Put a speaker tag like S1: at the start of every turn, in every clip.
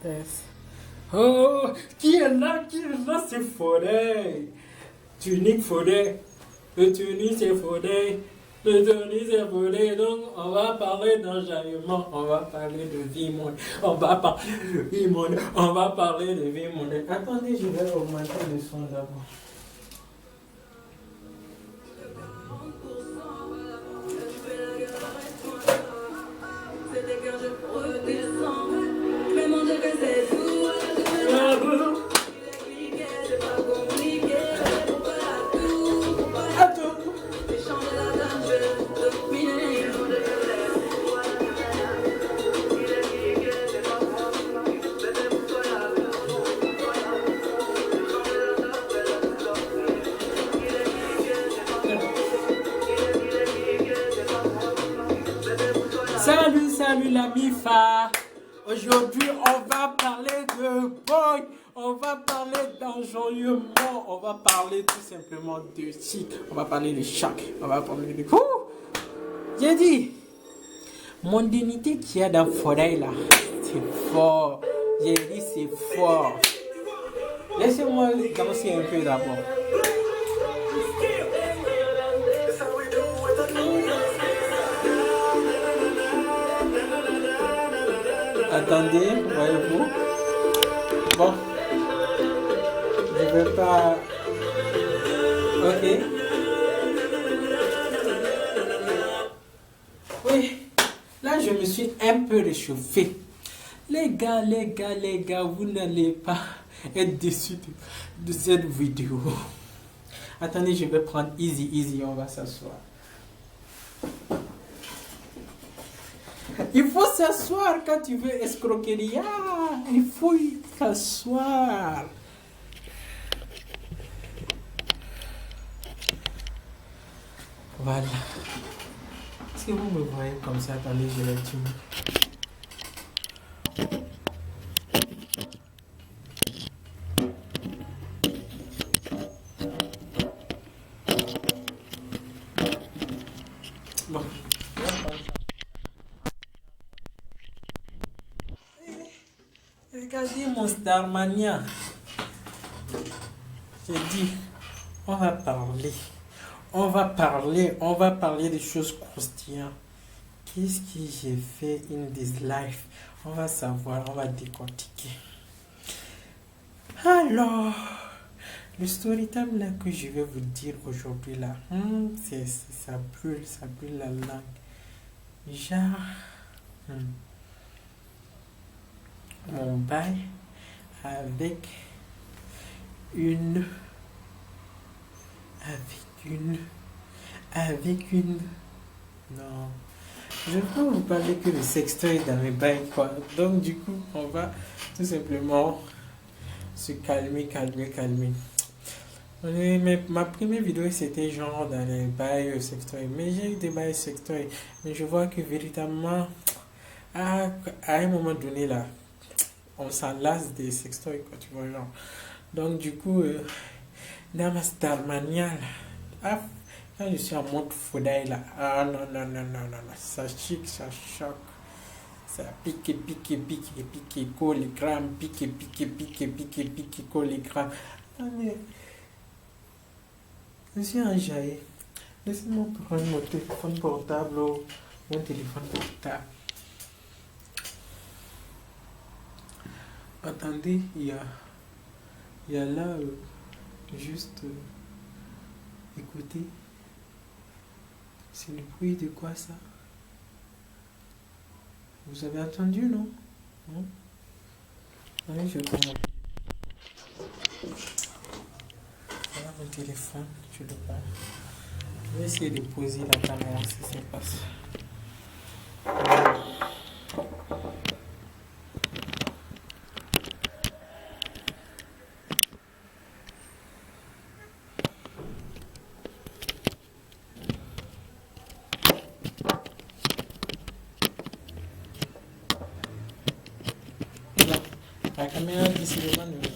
S1: Yes. Oh, qui est là? Qui est là? C'est Fodé. Tunique Fodé. Le tunique c'est Fodé. Le tunique c'est Fodé. Donc, on va parler d'enjaillement. On va parler de vie mondaine. On va parler de vie mondaine. On va parler de vie mondaine. Attendez, je vais augmenter le son d'abord. Salut la MIFA. Aujourd'hui, on va parler de boy. On va parler d'enjaillement. On va parler tout simplement de chic. On va parler de chac. On va parler de... J'ai dit, mondanité qu'il y a dans Forêt là, c'est fort. J'ai dit, c'est fort. Laissez-moi danser un peu d'abord. Attendez, voyez-vous. Bon. Je vais pas... Ok. Oui. Là, je me suis un peu réchauffé. Les gars, vous n'allez pas être déçus de cette vidéo. Attendez, je vais prendre easy, on va s'asseoir. Il faut s'asseoir quand tu veux escroquerie. Il faut s'asseoir. Voilà. Est-ce que vous me voyez comme ça? Attendez, je vais tuer. Bon. Regardez mon Starmania. J'ai dit, on va parler des choses croustillantes. Qu'est-ce que j'ai fait in this life? On va savoir, on va décortiquer. Alors, le story time là que je vais vous dire aujourd'hui là, ça brûle la langue. Genre, mon bail avec une non, je ne peux vous parler que de sextoy dans mes bails quoi. Donc du coup on va tout simplement se calmer. Mais ma première vidéo c'était genre dans les bails sextoy, mais j'ai eu des bails sextoy, mais je vois que véritablement à un moment donné là on s'en lasse des sextoys quoi, tu vois genre. Donc du coup dans ma Starmania là, quand je suis en mode Fodai là, non, ça chic, ça choque, ça pique, collégramme, pique, collégramme. Mais je suis enjaillé. Laissez-moi prendre mon téléphone portable, mon téléphone portable. Attendez, il y a là, juste, écoutez. C'est le bruit de quoi ça? Vous avez entendu, non? Non? Allez, je prends. Voilà mon téléphone, je le prends. Je vais essayer de poser la caméra si c'est passé. La caméra décidément ne veut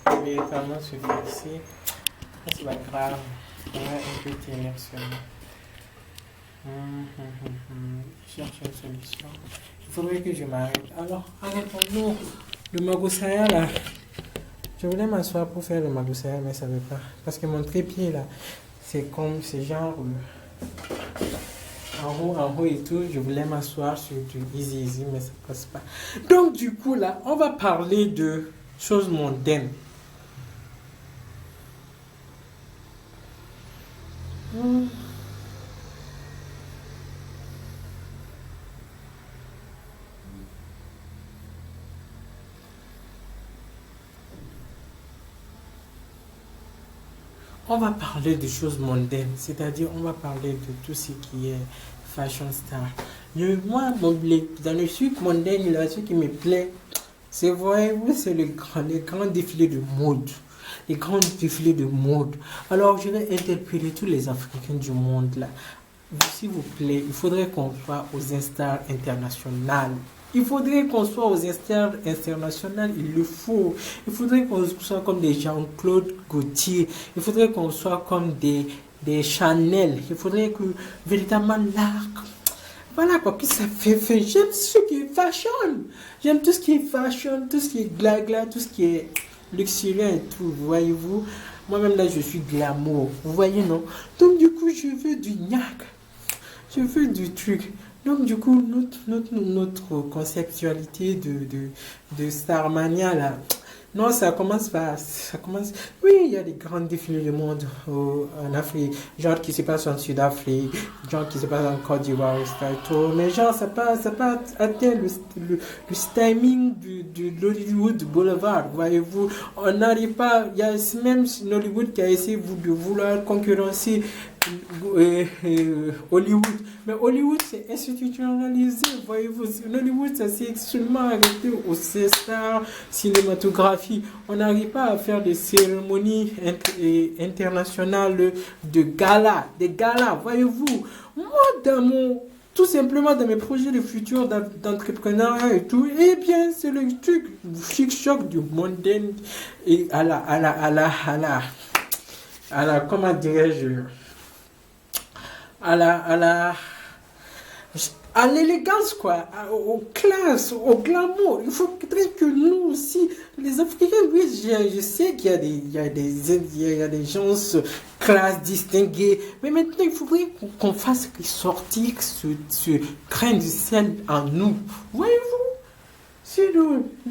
S1: pas véritablement se fixer. C'est pas grave. On va un peu tenir sur Je cherche une solution. Il faudrait que je m'arrête. Alors, arrêtons-nous. Le Magosaya là, je voulais m'asseoir pour faire le Magosaya, mais ça ne veut pas. Parce que mon trépied là, c'est genre en haut et tout. Je voulais m'asseoir sur du easy, mais ça passe pas. Donc du coup là, on va parler de choses mondaines. On va parler de choses mondaines, c'est-à-dire on va parler de tout ce qui est fashion star. Moi, dans le truc mondaine, là, ce qui me plaît, c'est, voyez-vous, c'est les grands défilés de mode. Les grands défilés de mode. Alors, je vais interpeller tous les Africains du monde, là. S'il vous plaît, il faudrait qu'on soit aux stars internationales. Il faudrait qu'on soit aux stars internationales, il le faut. Il faudrait qu'on soit comme des Jean-Claude Gaultier. Il faudrait qu'on soit comme des Chanel. Il faudrait que véritablement l'art. Voilà quoi, que ça fait. J'aime ce qui est fashion. J'aime tout ce qui est fashion, tout ce qui est gla, tout ce qui est luxurieux et tout, voyez-vous. Moi-même là, je suis glamour. Vous voyez, non? Donc du coup, je veux du gnac. Je veux du truc. Donc, du coup, notre conceptualité de Starmania, là, non, ça commence pas. Ça commence. Oui, il y a des grands défilés du monde en Afrique, genre qui se passe en Sud-Afrique, genre qui se passe en Côte d'Ivoire, mais genre, ça pas atteint le timing de l'Hollywood Boulevard, voyez-vous. On n'arrive pas. Il y a même Hollywood qui a essayé de vouloir concurrencer Hollywood. Mais Hollywood, c'est institutionnalisé, voyez-vous. Hollywood, ça s'est seulement arrêté aux stars cinématographie. On n'arrive pas à faire des cérémonies internationales de gala, des galas, voyez-vous. Moi, tout simplement dans mes projets de futur d'entrepreneuriat et tout, eh bien, c'est le truc chic-choc du mondaine et à la, comment dirais-je, à l'élégance, quoi, aux classes, au glamour. Il faudrait que nous aussi, les Africains, oui, je sais qu'il y a des gens classe distingués, mais maintenant il faudrait qu'on fasse sortir ce grain de sel en nous. Voyez-vous? C'est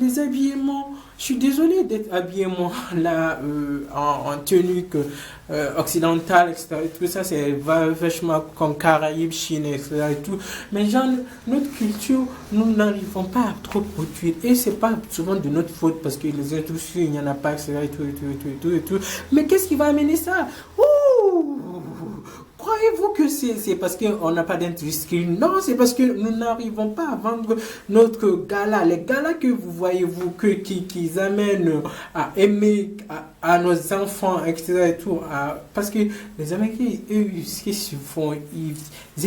S1: les habillements. Je suis désolé d'être habillé moi là en tenue occidentale, etc. Et tout ça, c'est vachement comme Caraïbes, Chine, etc. Et tout. Mais genre, notre culture, nous n'arrivons pas à trop produire. Et c'est pas souvent de notre faute parce que les industries, il n'y en a pas, etc. Et tout. Mais qu'est-ce qui va amener ça? Ouh! Croyez-vous que c'est parce qu'on n'a pas d'industrie? Non, c'est parce que nous n'arrivons pas à vendre notre gala. Les galas que vous voyez-vous, qu'ils amènent à aimer à nos enfants, etc. Et tout, parce que les Américains, eux, ce qu'ils font, ils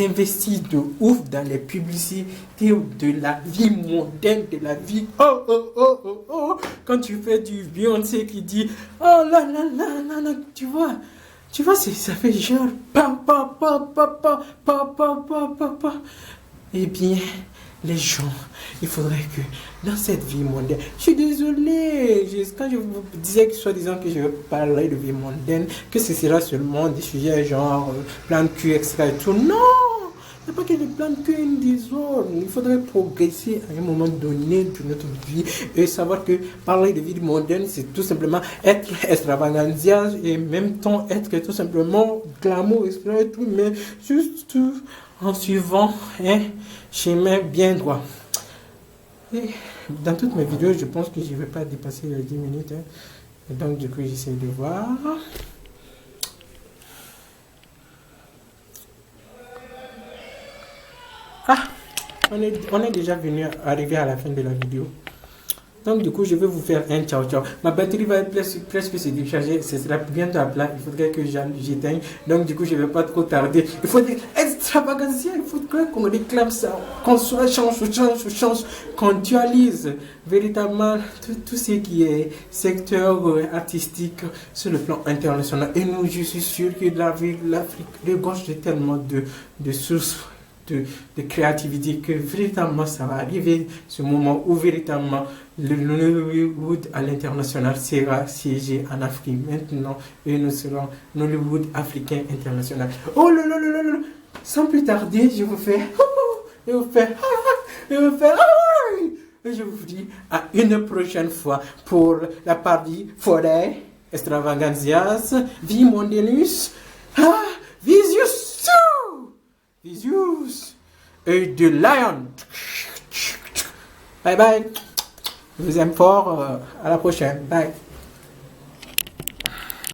S1: investissent de ouf dans les publicités de la vie mondaine, de la vie. Oh. Quand tu fais du Beyoncé qui dit, oh là là, tu vois. Tu vois, ça fait genre pa. Eh bien, les gens, il faudrait que dans cette vie mondaine, je suis désolé, quand je vous disais que soi-disant que je parlerai de vie mondaine, que ce sera seulement des sujets genre plan de cul, etc. et tout. Non! Il n'y a pas que des plans de cul, une désordre. Il faudrait progresser à un moment donné de notre vie et savoir que parler de vie mondaine, c'est tout simplement être extravaganza et en même temps être tout simplement glamour, etc. et tout, mais juste en suivant un chemin bien droit. Et dans toutes mes vidéos, je pense que je ne vais pas dépasser les 10 minutes. Et donc, du coup, j'essaie de voir. Ah, on est déjà arrivé à la fin de la vidéo. Donc du coup, je vais vous faire un ciao. Ma batterie va presque se décharger. Ce sera bientôt à plat. Il faudrait que j'éteigne. Donc du coup, je ne vais pas trop tarder. Il faudrait extravaganza. Il faudrait qu'on réclame ça. Qu'on soit change. Qu'on dualise véritablement tout ce qui est secteur artistique sur le plan international. Et nous, je suis sûr que l'Afrique regorge tellement de sources de créativité, que véritablement ça va arriver, ce moment où véritablement le Nollywood à l'international sera siégé en Afrique maintenant et nous serons Nollywood africain international. Oh là là là là là, sans plus tarder, je vous fais, et je vous dis à une prochaine fois pour la partie forêt extravaganzias, vie mondenus, visius, visius, et de lion. Bye bye. Je vous aime fort. À la prochaine. Bye.